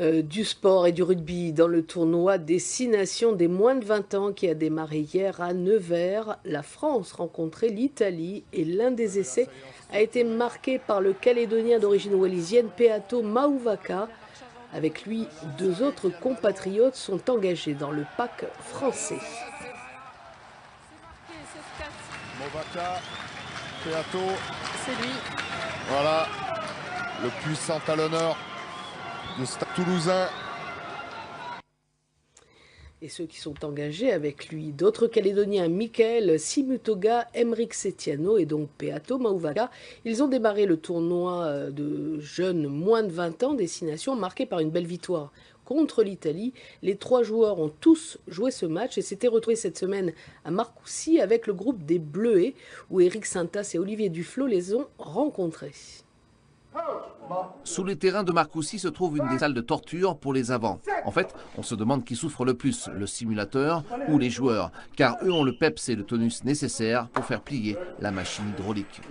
Du sport et du rugby dans le tournoi Destination des moins de 20 ans qui a démarré hier à Nevers. La France rencontrait l'Italie et l'un des essais a été marqué par le Calédonien d'origine wallisienne Peato Mauvaka. Avec lui, deux autres compatriotes sont engagés dans le pack français. Mauvaka, Peato, c'est lui. Voilà, le puissant talonneur du Stade Toulousain. Et ceux qui sont engagés avec lui, d'autres Calédoniens, Michael Simutoga, Emeric Setiano et donc Peato Mauvaka. Ils ont démarré le tournoi de jeunes moins de 20 ans, destination marqué par une belle victoire contre l'Italie. Les trois joueurs ont tous joué ce match et s'étaient retrouvés cette semaine à Marcoussis avec le groupe des Bleuets, où Éric Sintas et Olivier Duflot les ont rencontrés. Sous les terrains de Marcoussis se trouve une des salles de torture pour les avants. En fait, on se demande qui souffre le plus, le simulateur ou les joueurs, car eux ont le peps et le tonus nécessaires pour faire plier la machine hydraulique.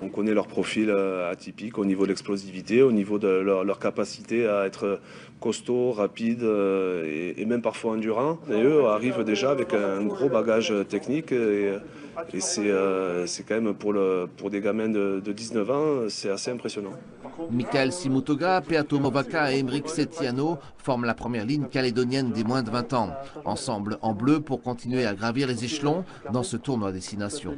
On connaît leur profil atypique au niveau de l'explosivité, au niveau de leur capacité à être costaud, rapide et même parfois endurant. Et eux arrivent déjà avec un gros bagage technique et c'est quand même pour des gamins de 19 ans, c'est assez impressionnant. Michael Simutoga, Peato Mauvaka et Emeric Setiano forment la première ligne calédonienne des moins de 20 ans. Ensemble en bleu pour continuer à gravir les échelons dans ce tournoi destination.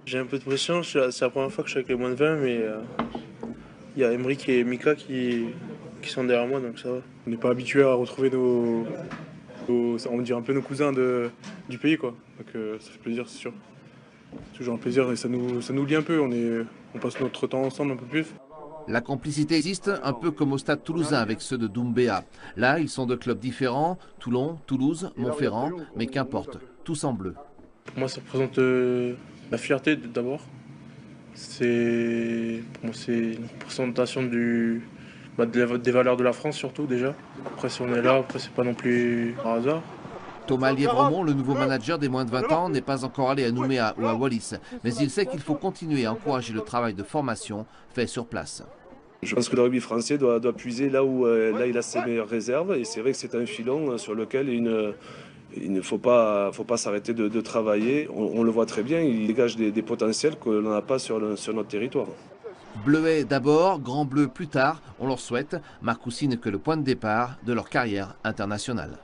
J'ai un peu de pression, c'est la première fois que je suis avec les moins de 20, mais il y a Emeric et Mika qui sont derrière moi, donc ça va. On n'est pas habitué à retrouver on dirait un peu nos cousins du pays, quoi. Donc ça fait plaisir, c'est sûr. C'est toujours un plaisir et ça nous lie un peu, on passe notre temps ensemble un peu plus. La complicité existe un peu comme au Stade Toulousain avec ceux de Doumbéa. Là, ils sont de clubs différents, Toulon, Toulouse, Montferrand, mais qu'importe, tous en bleu. Pour moi, ça représente la fierté d'abord. Pour moi, c'est une représentation des valeurs de la France surtout déjà. Après, si on est là, après, c'est pas non plus par hasard. Thomas Lièvremont, le nouveau manager des moins de 20 ans, n'est pas encore allé à Nouméa ou à Wallis, mais il sait qu'il faut continuer à encourager le travail de formation fait sur place. Je pense que le rugby français doit puiser là où il a ses meilleures réserves et c'est vrai que c'est un filon sur lequel il ne faut pas s'arrêter de travailler. On le voit très bien, il dégage des potentiels que l'on n'a pas sur notre territoire. Bleuet d'abord, Grand Bleu plus tard, on leur souhaite. Marcoussis n'est que le point de départ de leur carrière internationale.